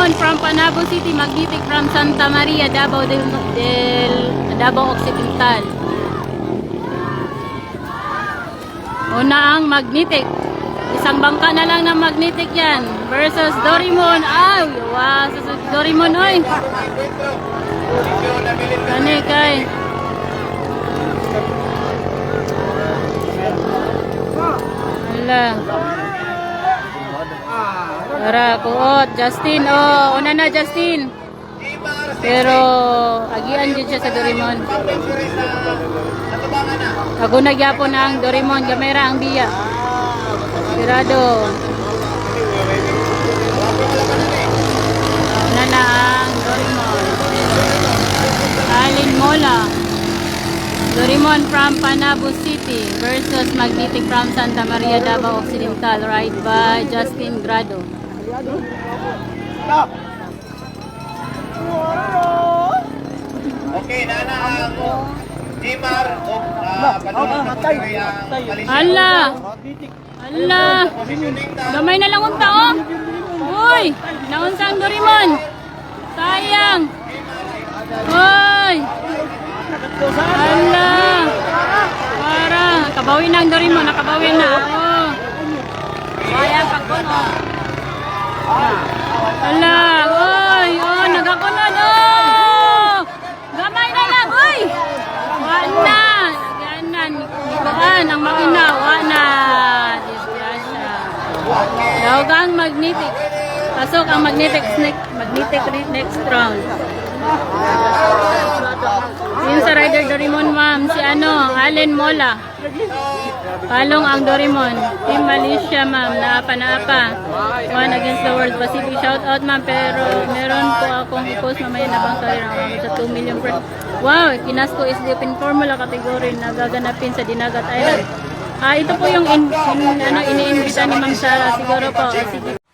Doraemon from Panabo City, Magnetic from Santa Maria, Davao Occidental. Una ang Magnetic. Isang bangka na lang ng Magnetic yan. Versus Doraemon. Ay, wow. Doraemon, oy. Kani kay. Hala. Tara, puot. Justin, oh. Una na, Justin. Pero, agian din siya sa Doraemon. Ako nagyapon na ang Doraemon. Gamera ang biya. Sigurado. Una na ang Doraemon. Alin Mola. Doraemon from Panabo City versus Magnetic from Santa Maria, Davao Occidental. Ride by Justin Grado. Okay, nana ako. Jimar o Ala! Ala! Gamay na lang unta, oh! Uy! Naunsa ang Doraemon! Sayang! Uy! Ala! Para! Nakabawin na ang Doraemon, nakabawin na. Oh! Sayang pagkuno. Ala! Uy! Oh! Nagakunon! Oh! Gamay na lang! Uy! Wala! Ganan! Nikuan ang makina! Wala! Disgrasya! Daogang Magnetic. Pasok ang Magnetic next round. Yun sa rider Doraemon, ma'am. Si Allen Mola. Palong ang Doraemon. Team Malaysia, ma'am. Naapa. One against the world. Pacific shout out, ma'am. Pero meron po akong i-post mamaya na bang career sa 2 million per. Wow, Kinasco is the open formula category na gaganapin sa Dinagat Island. Ito po yung ini-invita ni Ma'am Sarah. Siguro po. Sige.